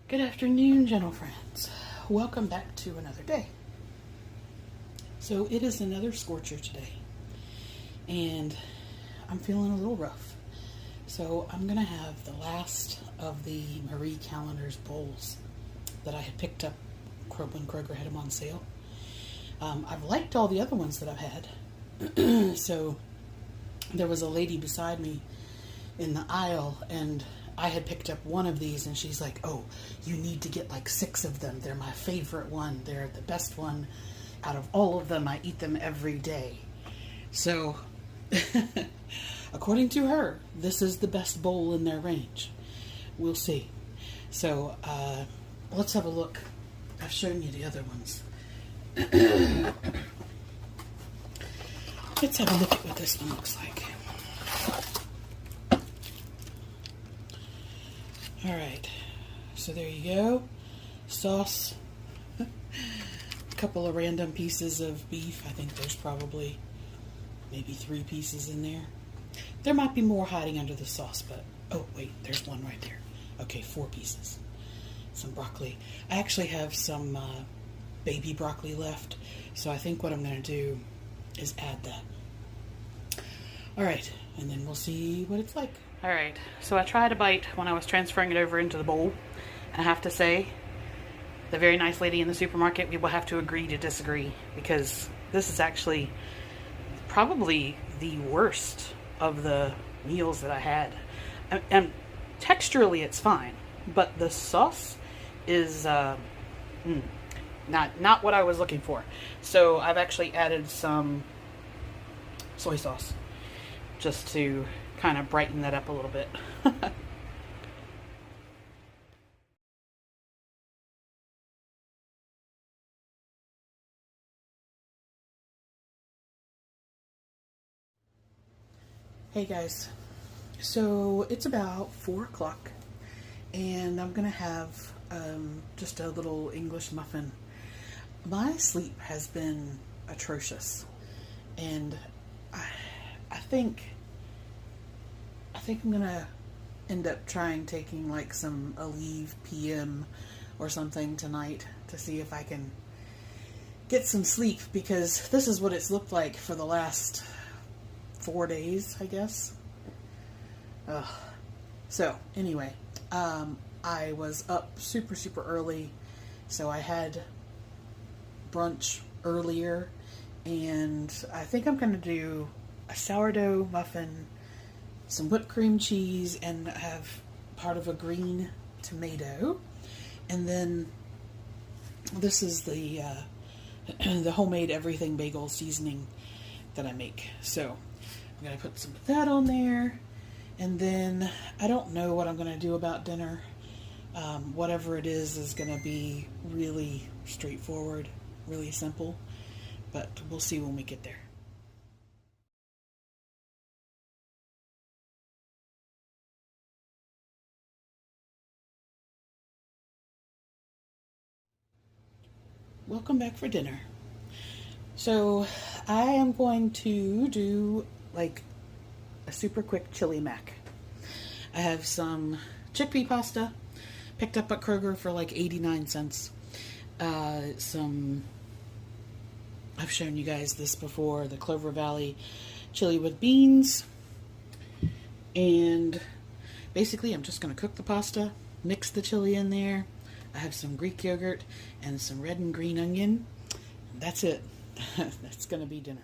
Good afternoon, gentle friends. Welcome back to another day. So it is another scorcher today, and I'm feeling a little rough. So I'm going to have the last of the Marie Callender's bowls that I had picked up when Kroger had them on sale. I've liked all the other ones that I've had. So there was a lady beside me in the aisle, and I had picked up one of these, and she's like, "Oh, you need to get like 6 of them. They're my favorite one. They're the best one out of all of them. I eat them every day." So, according to her, this is the best bowl in their range. We'll see. So, let's have a look. I've shown you the other ones. Let's have a look at what this one looks like. Alright, so there you go. Sauce. A couple of random pieces of beef. I think there's probably maybe 3 pieces in there. There might be more hiding under the sauce, but oh wait, there's one right there. Okay, 4 pieces. Some broccoli. I actually have some baby broccoli left, so I think what I'm going to do is add that. Alright, and then we'll see what it's like. Alright, so I tried a bite when I was transferring it over into the bowl, and I have to say, the very nice lady in the supermarket, we will have to agree to disagree, because this is actually probably the worst of the meals that I had. And texturally it's fine, but the sauce is not what I was looking for. So I've actually added some soy sauce just to kind of brighten that up a little bit. Hey guys, so it's about 4 o'clock, and I'm gonna have just a little English muffin. My sleep has been atrocious, and I think I'm gonna end up taking like some Aleve PM or something tonight to see if I can get some sleep, because this is what it's looked like for the last 4 days, I guess. Ugh. So anyway, I was up super early, so I had brunch earlier, and I think I'm gonna do a sourdough muffin, some whipped cream cheese, and have part of a green tomato. And then this is the the homemade everything bagel seasoning that I make. So I'm going to put some of that on there. And then I don't know what I'm going to do about dinner. Whatever it is going to be really straightforward, really simple. But we'll see when we get there. Welcome back for dinner. So I am going to do like a super quick chili mac. I have some chickpea pasta picked up at Kroger for like 89 cents. I've shown you guys this before, the Clover Valley chili with beans. And basically I'm just going to cook the pasta, mix the chili in there. I have some Greek yogurt and some red and green onion. That's it. That's going to be dinner.